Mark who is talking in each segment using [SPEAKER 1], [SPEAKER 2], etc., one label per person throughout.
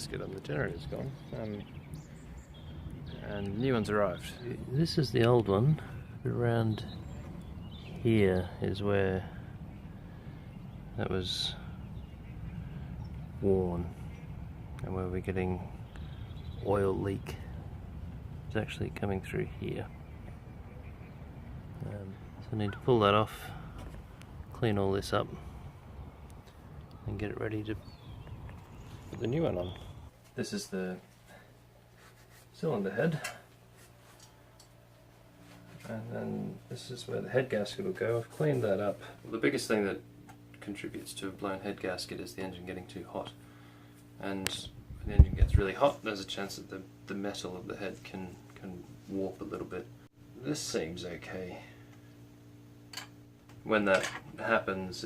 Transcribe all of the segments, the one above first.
[SPEAKER 1] gasket on the generator's gone, and new one's arrived. This is the old one. Around here is where that was worn, and where we're getting oil leak. It's actually coming through here. So I need to pull that off, clean all this up, and get it ready to put the new one on. This is the cylinder head, and then this is where the head gasket will go. I've cleaned that up. The biggest thing that contributes to a blown head gasket is the engine getting too hot, and when the engine gets really hot, there's a chance that the metal of the head can warp a little bit. This seems okay. When that happens,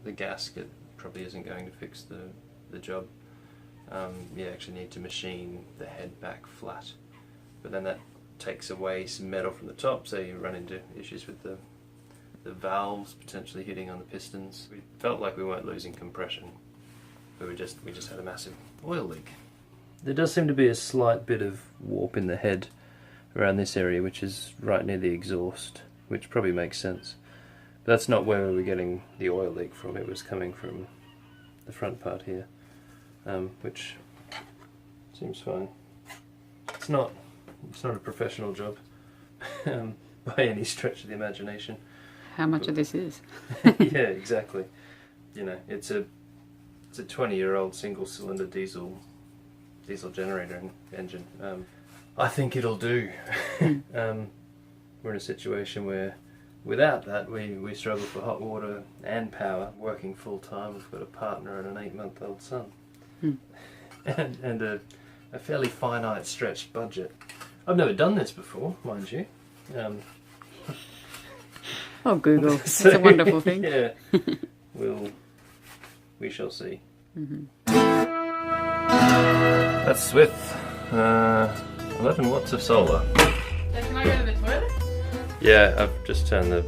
[SPEAKER 1] the gasket probably isn't going to fix the job. You actually need to machine the head back flat, but then that takes away some metal from the top, so you run into issues with the valves potentially hitting on the pistons. We felt like we weren't losing compression, but we just had a massive oil leak. There does seem to be a slight bit of warp in the head around this area, which is right near the exhaust, which probably makes sense. But that's not where we were getting the oil leak from. It was coming from the front part here, which seems fine. It's not a professional job by any stretch of the imagination.
[SPEAKER 2] How much of this is?
[SPEAKER 1] Yeah, exactly. You know, it's a 20-year-old single-cylinder diesel generator engine. I think it'll do. We're in a situation where without that we struggle for hot water and power, working full-time. We've got a partner and an 8-month-old son. And a fairly finite stretched budget. I've never done this before, mind you.
[SPEAKER 2] Oh, Google. It's a wonderful thing.
[SPEAKER 1] Yeah. We shall see.
[SPEAKER 2] Mm-hmm.
[SPEAKER 1] That's with 11 watts of solar.
[SPEAKER 2] Can I go to the toilet?
[SPEAKER 1] Yeah, I've just turned the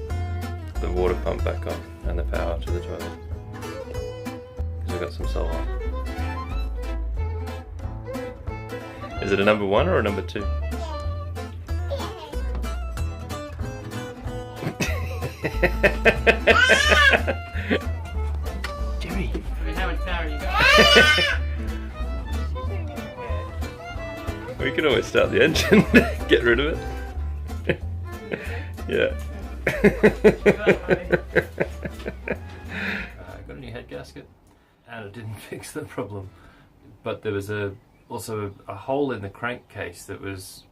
[SPEAKER 1] water pump back on and the power to the toilet, because we've got some solar. Is it a number 1 or a number 2? Jimmy!
[SPEAKER 2] How much power you got?
[SPEAKER 1] We can always start the engine, get rid of it. Yeah. I got a new head gasket, and it didn't fix the problem. But there was also a hole in the crankcase that was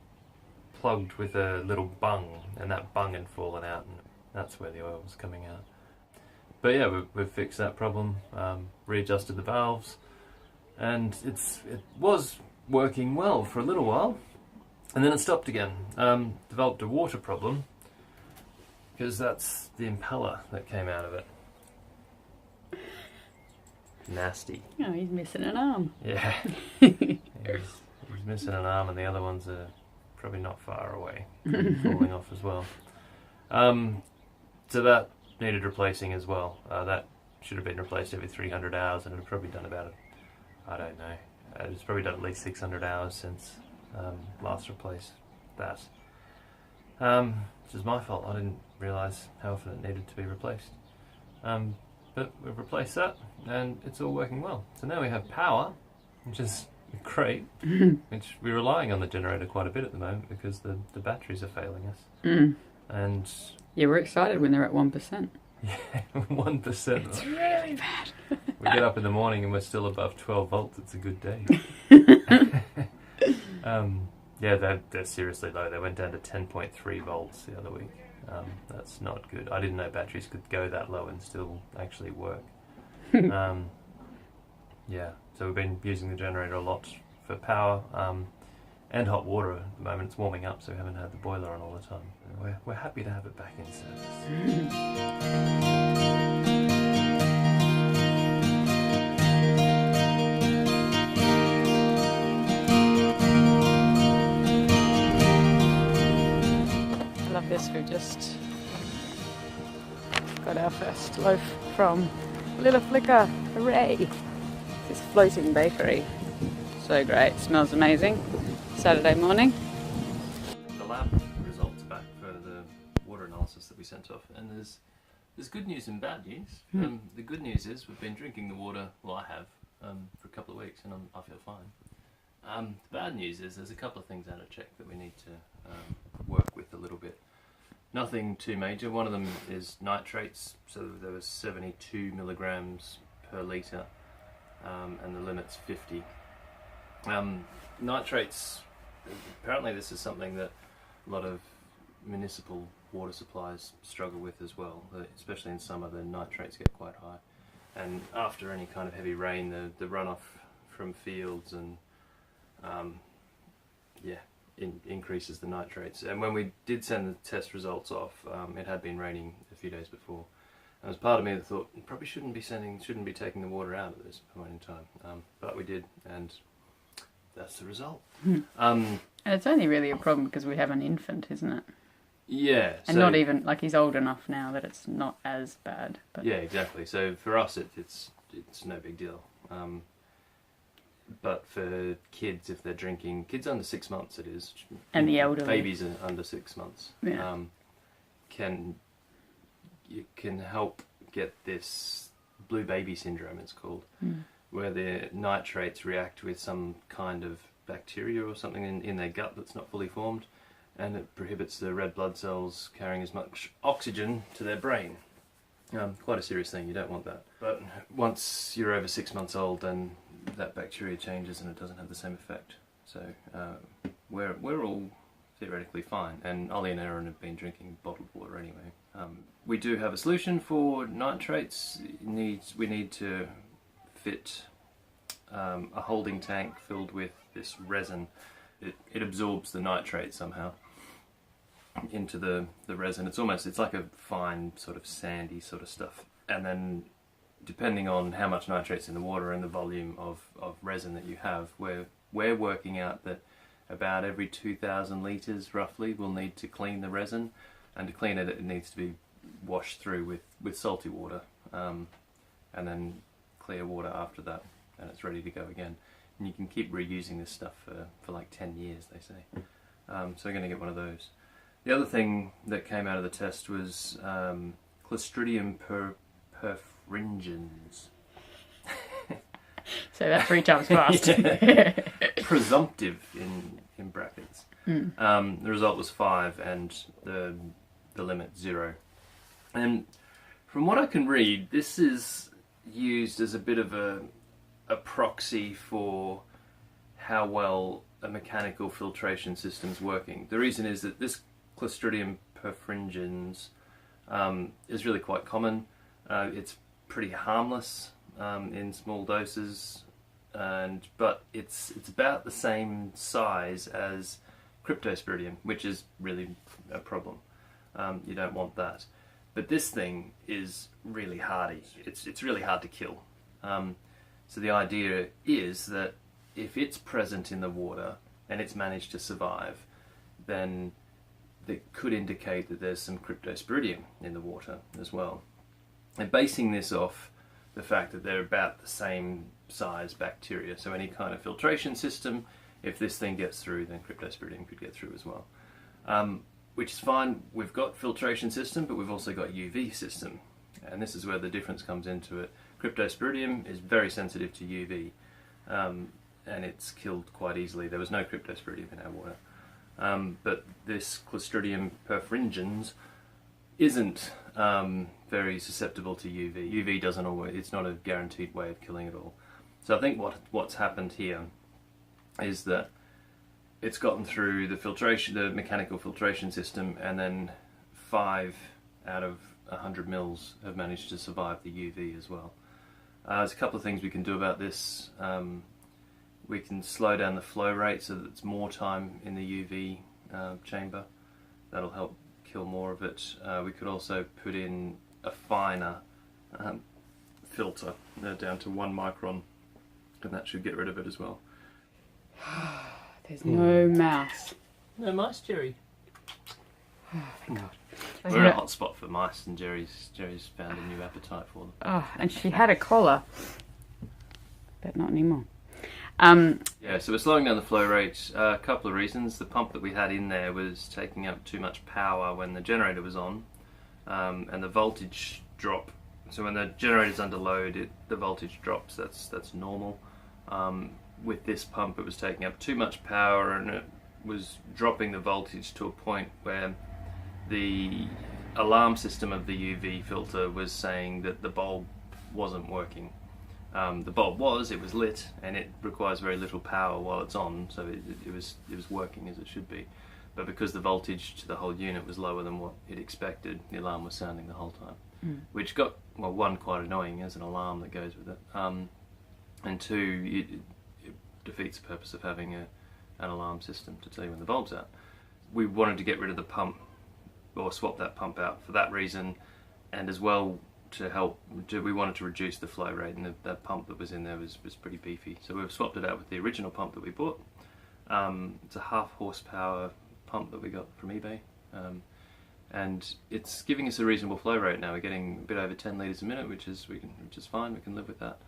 [SPEAKER 1] plugged with a little bung, and that bung had fallen out, and that's where the oil was coming out. But yeah, we've fixed that problem, readjusted the valves, and it was working well for a little while, and then it stopped again. Developed a water problem, because that's the impeller that came out of it. Nasty.
[SPEAKER 2] Oh, he's missing an arm.
[SPEAKER 1] Yeah. He's missing an arm, and the other ones are probably not far away, falling off as well. So that needed replacing as well. That should have been replaced every 300 hours, and it had probably done about, I don't know, it's probably done at least 600 hours since last replaced that. Which is my fault. I didn't realise how often it needed to be replaced. But we've replaced that, and it's all working well. So now we have power, which is great, which we're relying on the generator quite a bit at the moment because the batteries are failing us. And
[SPEAKER 2] yeah, we're excited when they're at 1%.
[SPEAKER 1] Yeah, 1%.
[SPEAKER 2] It's really bad.
[SPEAKER 1] We get up in the morning and we're still above 12 volts. It's a good day. Yeah, they're seriously low. They went down to 10.3 volts the other week. That's not good. I didn't know batteries could go that low and still actually work. Yeah, so we've been using the generator a lot for power and hot water at the moment. It's warming up, so we haven't had the boiler on all the time. We're happy to have it back in service.
[SPEAKER 2] We've just got our first loaf from Little Flicker. Hooray! This floating bakery. So great. Smells amazing. Saturday morning.
[SPEAKER 1] The lab results back for the water analysis that we sent off, and there's good news and bad news. The good news is we've been drinking the water, well I have, for a couple of weeks, and I feel fine. The bad news is there's a couple of things out of check that we need to work with a little bit. Nothing too major. One of them is nitrates, so there was 72 milligrams per litre, and the limit's 50. Nitrates, apparently this is something that a lot of municipal water supplies struggle with as well, especially in summer. The nitrates get quite high, and after any kind of heavy rain, the runoff from fields and increases the nitrates. And when we did send the test results off, it had been raining a few days before. And there was part of me that thought you probably shouldn't be taking the water out at this point in time, but we did, and that's the result.
[SPEAKER 2] And it's only really a problem because we have an infant, isn't it?
[SPEAKER 1] Yeah.
[SPEAKER 2] And not even, like, he's old enough now that it's not as bad. But
[SPEAKER 1] yeah, exactly. So for us, it's no big deal. But for kids, if they're drinking, kids under 6 months, it is.
[SPEAKER 2] And the elderly.
[SPEAKER 1] Babies are under 6 months.
[SPEAKER 2] Yeah.
[SPEAKER 1] You can help get this blue baby syndrome, it's called, where the nitrates react with some kind of bacteria or something in their gut that's not fully formed, and it prohibits the red blood cells carrying as much oxygen to their brain. Quite a serious thing, you don't want that. But once you're over 6 months old, then that bacteria changes and it doesn't have the same effect. So we're all theoretically fine, and Ollie and Erin have been drinking bottled water anyway. We do have a solution for nitrates. We need to fit a holding tank filled with this resin. It absorbs the nitrate somehow into the resin. It's like a fine sort of sandy sort of stuff, and then depending on how much nitrate's in the water and the volume of resin that you have, we're working out that about every 2,000 litres roughly we'll need to clean the resin, and to clean it, it needs to be washed through with salty water, and then clear water after that, and it's ready to go again. And you can keep reusing this stuff for like 10 years, they say. So we're going to get one of those. The other thing that came out of the test was Clostridium perfringens.
[SPEAKER 2] Say that 3 times fast.
[SPEAKER 1] Presumptive in brackets. The result was 5 and the limit 0. And from what I can read, this is used as a bit of a proxy for how well a mechanical filtration system's working. The reason is that this Clostridium perfringens is really quite common. It's pretty harmless in small doses, but it's about the same size as cryptosporidium, which is really a problem. You don't want that. But this thing is really hardy. It's really hard to kill. So the idea is that if it's present in the water and it's managed to survive, then that could indicate that there's some cryptosporidium in the water as well. And basing this off the fact that they're about the same size bacteria, so any kind of filtration system, if this thing gets through, then cryptosporidium could get through as well. Which is fine. We've got filtration system, but we've also got UV system, and this is where the difference comes into it. Cryptosporidium is very sensitive to UV, and it's killed quite easily. There was no cryptosporidium in our water, but this Clostridium perfringens isn't very susceptible to UV. UV doesn't always, it's not a guaranteed way of killing it all. So I think what's happened here is that it's gotten through the filtration, the mechanical filtration system, and then 5 out of 100 mils have managed to survive the UV as well. There's a couple of things we can do about this. We can slow down the flow rate so that it's more time in the UV chamber. That'll help kill more of it. We could also put in a finer filter down to 1 micron, and that should get rid of it as well.
[SPEAKER 2] There's no mouse.
[SPEAKER 1] No mice, Jerry.
[SPEAKER 2] Oh, thank God.
[SPEAKER 1] We're in a hot spot for mice, and Jerry's found a new appetite for them.
[SPEAKER 2] Oh, and she had a collar, but not anymore.
[SPEAKER 1] Yeah, so we're slowing down the flow rate. A couple of reasons. The pump that we had in there was taking up too much power when the generator was on, and the voltage drop. So when the generator's under load, the voltage drops. That's normal. With this pump, it was taking up too much power, and it was dropping the voltage to a point where the alarm system of the UV filter was saying that the bulb wasn't working. The bulb was lit, and it requires very little power while it's on, so it was working as it should be. But because the voltage to the whole unit was lower than what it expected, the alarm was sounding the whole time, which got, well, one, quite annoying as an alarm that goes with it, and two, it defeats the purpose of having an alarm system to tell you when the bulb's out. We wanted to get rid of the pump, or swap that pump out for that reason, and as well we wanted to reduce the flow rate, and that pump that was in there was pretty beefy. So we've swapped it out with the original pump that we bought. It's a 1/2 horsepower pump that we got from eBay, and it's giving us a reasonable flow rate now. We're getting a bit over 10 litres a minute, which is fine. We can live with that,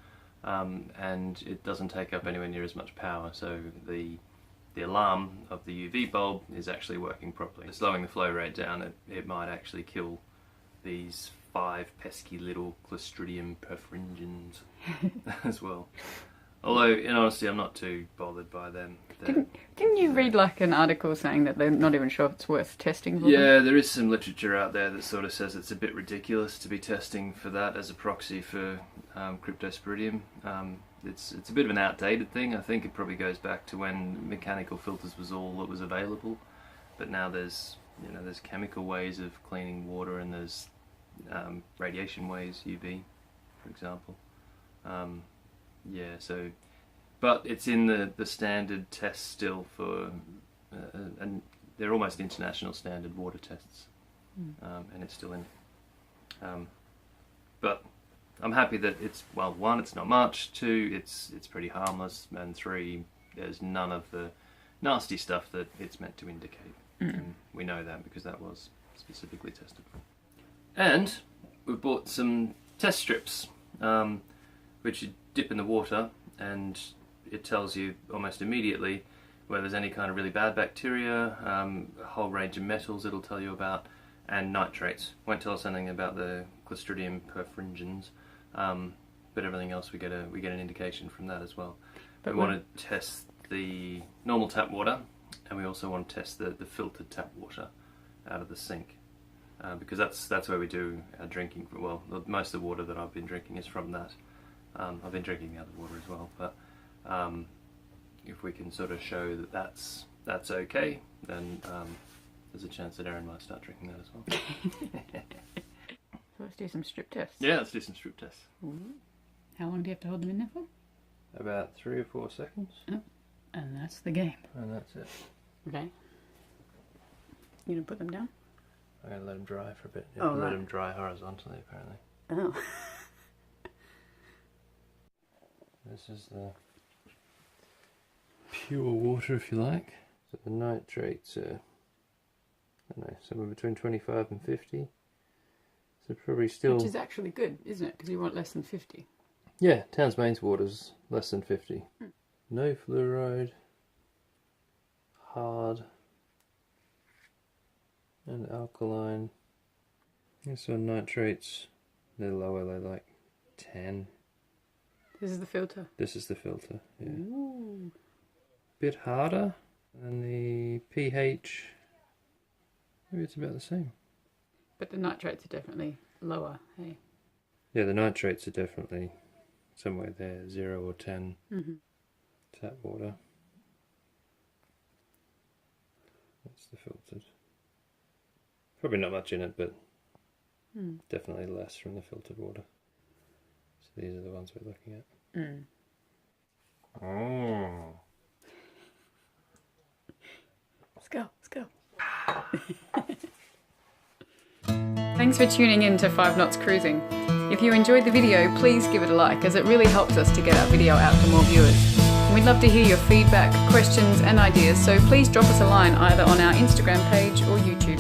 [SPEAKER 1] and it doesn't take up anywhere near as much power. So the alarm of the UV bulb is actually working properly. Slowing the flow rate down, it might actually kill these 5 pesky little Clostridium perfringens as well. Although, in honesty, I'm not too bothered by them.
[SPEAKER 2] Didn't you read like an article saying that they're not even sure if it's worth testing for
[SPEAKER 1] Yeah,
[SPEAKER 2] them?
[SPEAKER 1] there is some literature out there that sort of says it's a bit ridiculous to be testing for that as a proxy for cryptosporidium. It's a bit of an outdated thing. I think it probably goes back to when mechanical filters was all that was available. But now there's chemical ways of cleaning water, and there's radiation ways, UV, for example. Yeah, so, but it's in the standard tests still for, and they're almost international standard water tests, and it's still in. But I'm happy that it's, well, 1, it's not much, 2, it's pretty harmless, and 3, there's none of the nasty stuff that it's meant to indicate. And we know that because that was specifically tested. And we've bought some test strips, which you dip in the water, and it tells you almost immediately whether there's any kind of really bad bacteria, a whole range of metals it'll tell you about, and nitrates. Won't tell us anything about the Clostridium perfringens, but everything else we get an indication from that as well. But we want to test the normal tap water, and we also want to test the filtered tap water out of the sink. Because that's where we do our drinking. Well, most of the water that I've been drinking is from that. I've been drinking the other water as well, but if we can sort of show that that's okay, then there's a chance that Erin might start drinking that as well.
[SPEAKER 2] So let's do some strip tests.
[SPEAKER 1] Yeah, let's do some strip tests.
[SPEAKER 2] Ooh. How long do you have to hold them in there for?
[SPEAKER 1] About 3 or 4 seconds.
[SPEAKER 2] Oh, and that's the game.
[SPEAKER 1] And that's it.
[SPEAKER 2] Okay. You gonna put them down?
[SPEAKER 1] I'm going to let them dry for a bit. You
[SPEAKER 2] Oh,
[SPEAKER 1] have to
[SPEAKER 2] right.
[SPEAKER 1] let them dry horizontally, apparently.
[SPEAKER 2] Oh.
[SPEAKER 1] This is the pure water, if you like. So the nitrates are, I don't know, somewhere between 25 and 50. So probably still...
[SPEAKER 2] Which is actually good, isn't it? Because you want less than 50.
[SPEAKER 1] Yeah, Towns Mains water's less than 50. No fluoride. Hard. And alkaline. So nitrates, they're lower, they're like 10.
[SPEAKER 2] This is the filter.
[SPEAKER 1] This is the filter, yeah.
[SPEAKER 2] Ooh.
[SPEAKER 1] Bit harder, and the pH, maybe it's about the same.
[SPEAKER 2] But the nitrates are definitely lower, hey?
[SPEAKER 1] Yeah, the nitrates are definitely somewhere there, 0 or 10 tap water. That's the filtered. Probably not much in it, but definitely less from the filtered water. So these are the ones we're looking at. Oh.
[SPEAKER 2] Let's go, let's go. Thanks for tuning in to 5 Knots Cruising. If you enjoyed the video, please give it a like, as it really helps us to get our video out to more viewers. And we'd love to hear your feedback, questions and ideas, so please drop us a line either on our Instagram page or YouTube.